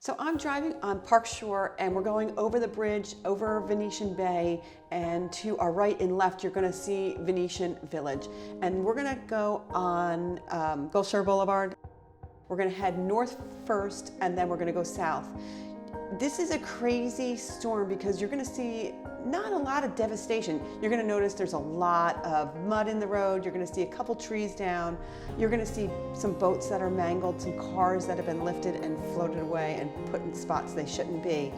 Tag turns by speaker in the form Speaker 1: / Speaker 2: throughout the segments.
Speaker 1: So I'm driving on Park Shore and we're going over the bridge, over Venetian Bay, and to our right and left, you're gonna see Venetian Village. And we're gonna go on Gulf Shore Boulevard. We're gonna head north first and then we're gonna go south. This is a crazy storm because you're gonna see not a lot of devastation. You're gonna notice there's a lot of mud in the road. You're gonna see a couple trees down. You're gonna see some boats that are mangled, some cars that have been lifted and floated away and put in spots they shouldn't be.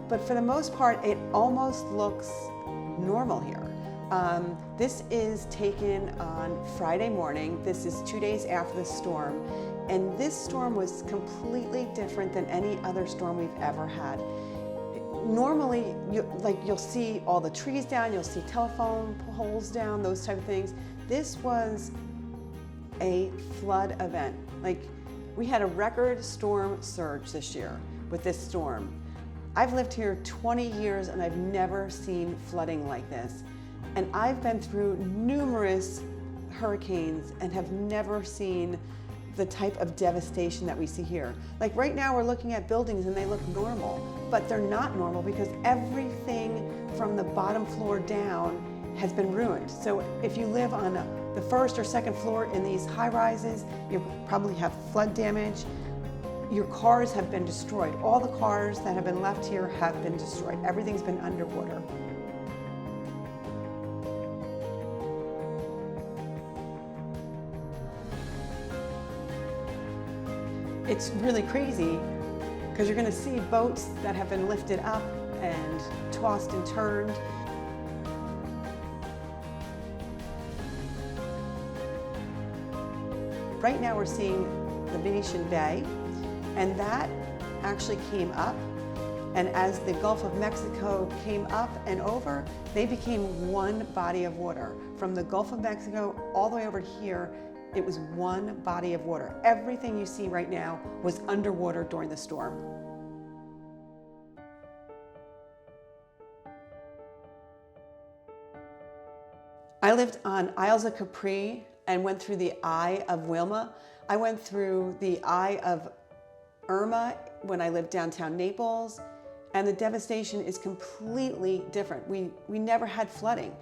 Speaker 1: But for the most part, it almost looks normal here. This is taken on Friday morning. This is 2 days after the storm. And this storm was completely different than any other storm we've ever had. Normally, you'll see all the trees down, you'll see telephone poles down, those type of things. This was a flood event. We had a record storm surge this year with this storm. I've lived here 20 years and I've never seen flooding like this. And I've been through numerous hurricanes and have never seen the type of devastation that we see here. Like right now we're looking at buildings and they look normal, but they're not normal because everything from the bottom floor down has been ruined. So if you live on the first or second floor in these high rises, you probably have flood damage. Your cars have been destroyed. All the cars that have been left here have been destroyed. Everything's been underwater. It's really crazy because you're going to see boats that have been lifted up and tossed and turned. Right now we're seeing the Venetian Bay, and that actually came up. And as the Gulf of Mexico came up and over, they became one body of water. From the Gulf of Mexico all the way over here, it was one body of water. Everything you see right now was underwater during the storm. I lived on Isles of Capri and went through the eye of Wilma. I went through the eye of Irma when I lived downtown Naples, and the devastation is completely different. We never had flooding.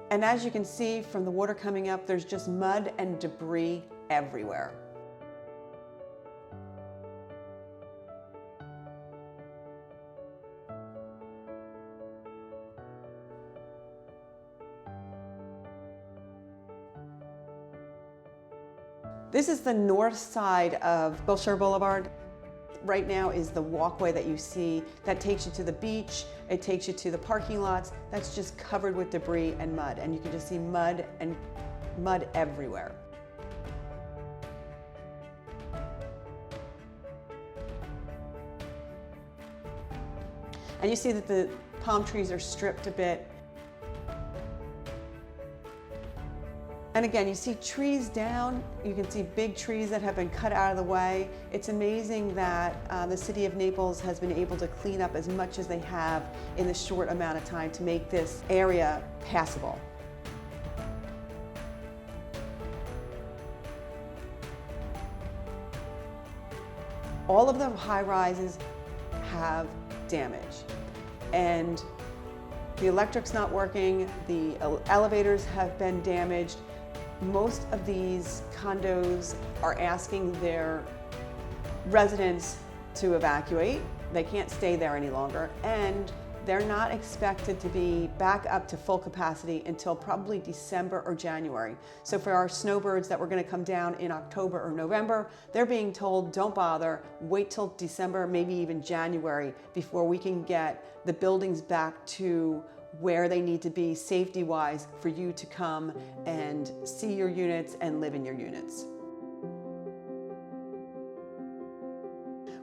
Speaker 1: And as you can see from the water coming up, there's just mud and debris everywhere. This is the north side of Gulf Shore Boulevard. Right now is the walkway that you see that takes you to the beach. It takes you to the parking lots. That's just covered with debris and mud, and you can just see mud and mud everywhere. And you see that the palm trees are stripped a bit. And again, you see trees down. You can see big trees that have been cut out of the way. It's amazing that the city of Naples has been able to clean up as much as they have in the short amount of time to make this area passable. All of the high rises have damage, and the electric's not working, the elevators have been damaged. Most of these condos are asking their residents to evacuate. They can't stay there any longer, and they're not expected to be back up to full capacity until probably December or January. So for our snowbirds that were going to come down in October or November, they're being told, don't bother, wait till December, maybe even January, before we can get the buildings back to where they need to be safety-wise for you to come and see your units and live in your units.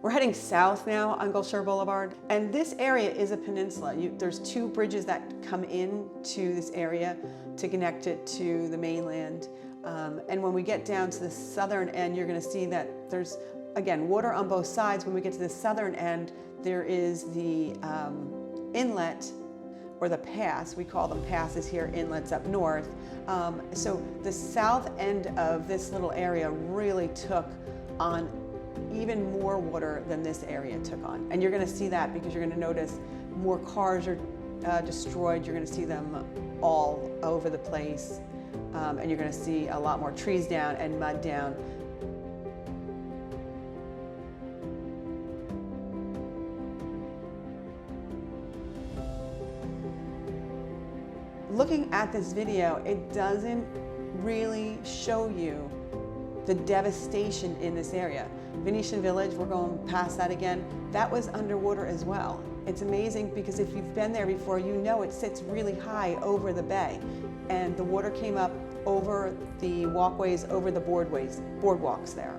Speaker 1: We're heading south now on Gulf Shore Boulevard, and this area is a peninsula. There's two bridges that come in to this area to connect it to the mainland. And when we get down to the southern end, you're gonna see that there's again, water on both sides. When we get to the southern end, there is the inlet, or the pass. We call them passes here, inlets up north. So the south end of this little area really took on even more water than this area took on. And you're gonna see that because you're gonna notice more cars are destroyed. You're gonna see them all over the place. And you're gonna see a lot more trees down and mud down. Looking at this video, it doesn't really show you the devastation in this area. Venetian Village, we're going past that again, that was underwater as well. It's amazing because if you've been there before, you know it sits really high over the bay, and the water came up over the walkways, over the boardwalks there.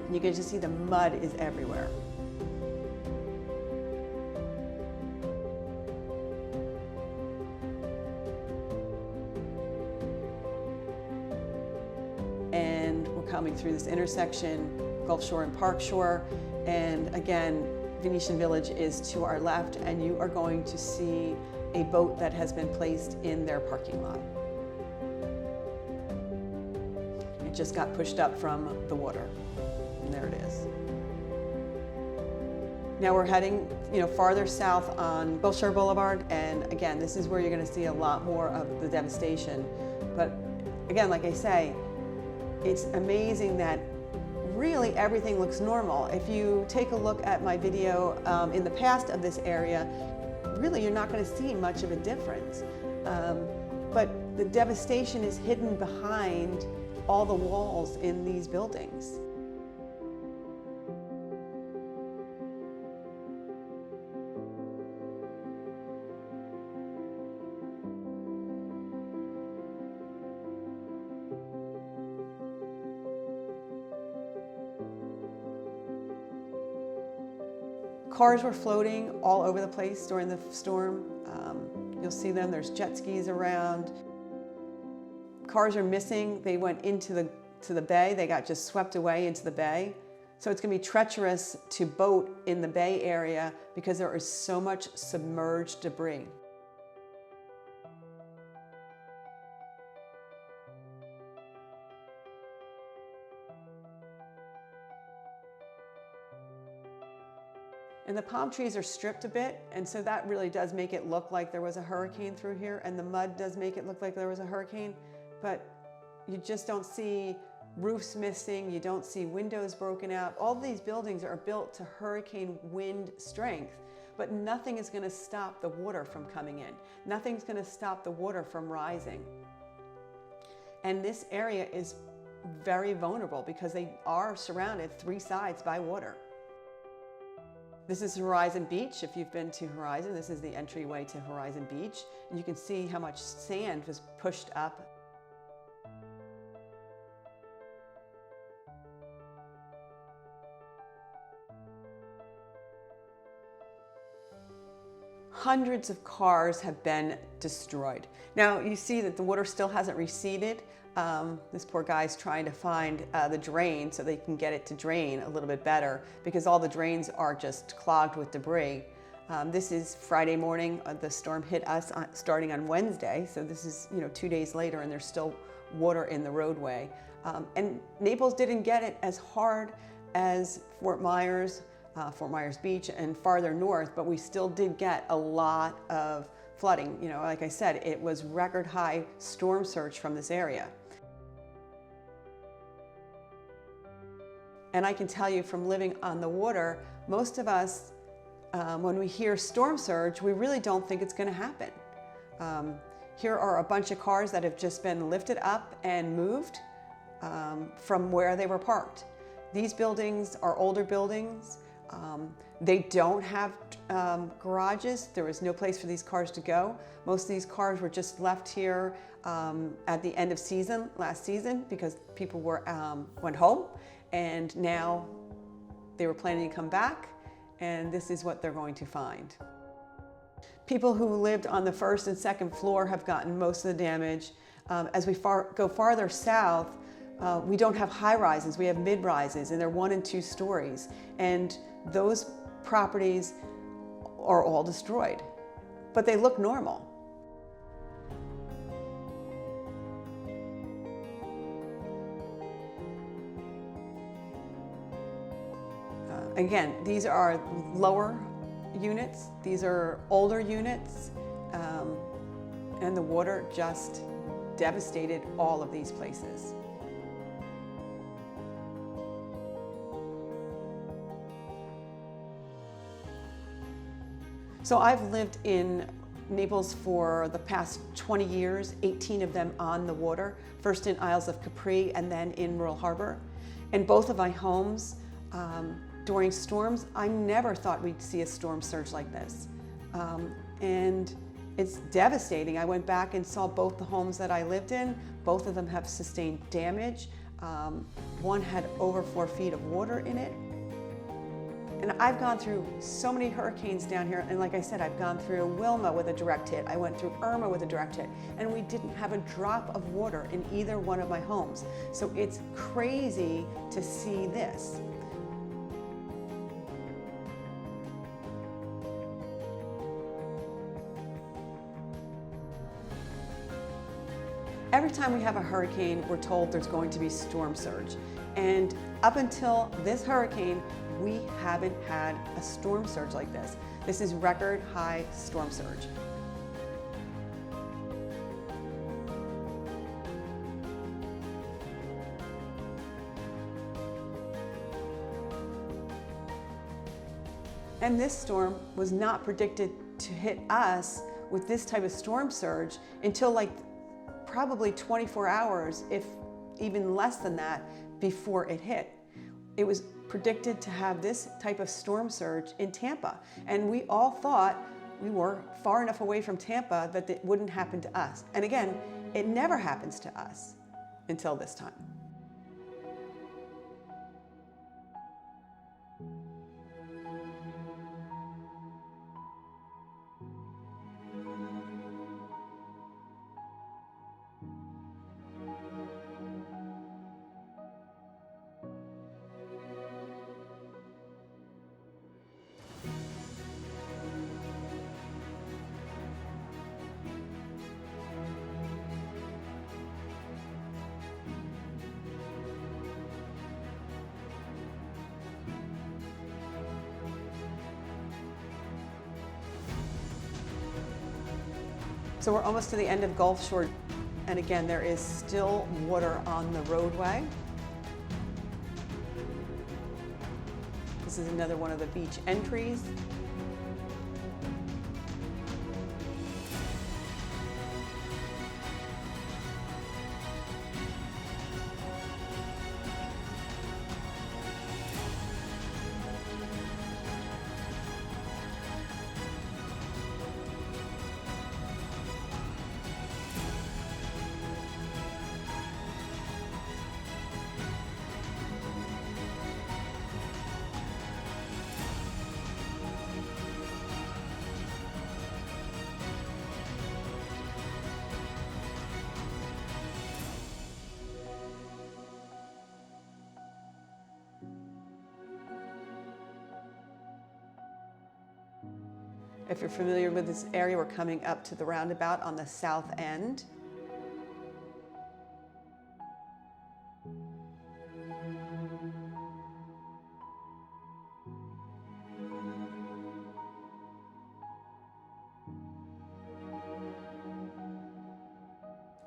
Speaker 1: And you can just see the mud is everywhere. And we're coming through this intersection, Gulf Shore and Park Shore, and again, Venetian Village is to our left, and you are going to see a boat that has been placed in their parking lot. It just got pushed up from the water, and there it is. Now we're heading, farther south on Gulf Shore Boulevard, and again, this is where you're going to see a lot more of the devastation. But again, like I say, it's amazing that really everything looks normal. If you take a look at my video in the past of this area, really you're not going to see much of a difference. But the devastation is hidden behind all the walls in these buildings. Cars were floating all over the place during the storm. You'll see them, there's jet skis around. Cars are missing. They went into the bay. They got just swept away into the bay. So it's gonna be treacherous to boat in the bay area because there is so much submerged debris. And the palm trees are stripped a bit, and so that really does make it look like there was a hurricane through here, and the mud does make it look like there was a hurricane, but you just don't see roofs missing, you don't see windows broken out. All of these buildings are built to hurricane wind strength, but nothing is gonna stop the water from coming in. Nothing's gonna stop the water from rising. And this area is very vulnerable because they are surrounded three sides by water. This is Horizon Beach. If you've been to Horizon, this is the entryway to Horizon Beach. And you can see how much sand was pushed up. Hundreds of cars have been destroyed. Now you see that the water still hasn't receded. This poor guy's trying to find the drain so they can get it to drain a little bit better because all the drains are just clogged with debris. This is Friday morning. The storm hit us starting on Wednesday, so this is 2 days later, and there's still water in the roadway. And Naples didn't get it as hard as Fort Myers Beach, and farther north, but we still did get a lot of flooding. Like I said, it was record high storm surge from this area. And I can tell you from living on the water, most of us, when we hear storm surge, we really don't think it's going to happen. Here are a bunch of cars that have just been lifted up and moved from where they were parked. These buildings are older buildings. They don't have garages. There was no place for these cars to go. Most of these cars were just left here at the end of last season, because people went home, and now they were planning to come back, and this is what they're going to find. People who lived on the first and second floor have gotten most of the damage. As we go farther south, We don't have high rises, we have mid rises, and they're 1 and 2 stories. And those properties are all destroyed, but they look normal. Again, these are lower units, these are older units, and the water just devastated all of these places. So I've lived in Naples for the past 20 years, 18 of them on the water, first in Isles of Capri and then in Rural Harbor. And both of my homes, during storms, I never thought we'd see a storm surge like this. And it's devastating. I went back and saw both the homes that I lived in. Both of them have sustained damage. One had over 4 feet of water in it. And I've gone through so many hurricanes down here, and like I said, I've gone through Wilma with a direct hit, I went through Irma with a direct hit, and we didn't have a drop of water in either one of my homes. So it's crazy to see this. Every time we have a hurricane, we're told there's going to be storm surge. And up until this hurricane, we haven't had a storm surge like this. This is record high storm surge. And this storm was not predicted to hit us with this type of storm surge until like probably 24 hours, if even less than that, before it hit. It was predicted to have this type of storm surge in Tampa. And we all thought we were far enough away from Tampa that it wouldn't happen to us. And again, it never happens to us until this time. So we're almost to the end of Gulf Shore, and again, there is still water on the roadway. This is another one of the beach entries. If you're familiar with this area, we're coming up to the roundabout on the south end.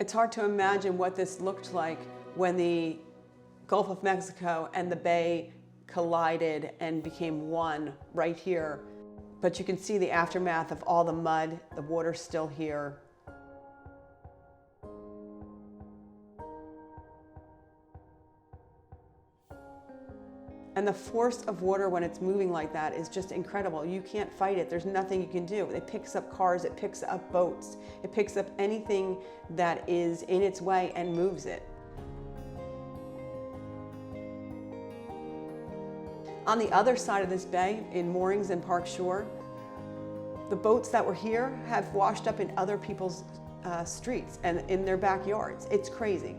Speaker 1: It's hard to imagine what this looked like when the Gulf of Mexico and the Bay collided and became one right here. But you can see the aftermath of all the mud, the water's still here. And the force of water when it's moving like that is just incredible. You can't fight it. There's nothing you can do. It picks up cars, it picks up boats, it picks up anything that is in its way and moves it. On the other side of this bay, in moorings in Park Shore, the boats that were here have washed up in other people's streets and in their backyards. It's crazy.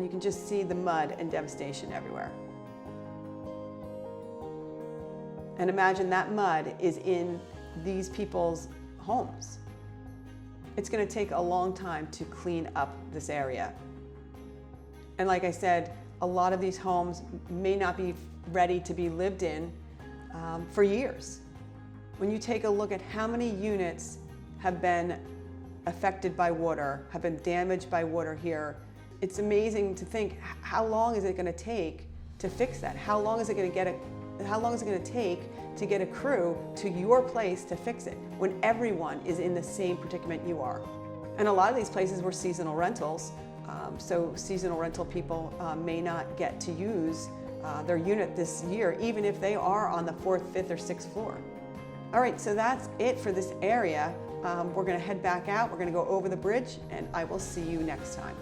Speaker 1: you can just see the mud and devastation everywhere. And imagine that mud is in these people's homes. It's going to take a long time to clean up this area. And like I said, a lot of these homes may not be ready to be lived in for years. When you take a look at how many units have been affected by water, have been damaged by water here, it's amazing to think, how long is it going to take to fix that? How long is it going to take to get a crew to your place to fix it when everyone is in the same predicament you are? And a lot of these places were seasonal rentals, so seasonal rental people may not get to use their unit this year, even if they are on the 4th, 5th, or 6th floor. All right, so that's it for this area. We're going to head back out, we're going to go over the bridge, and I will see you next time.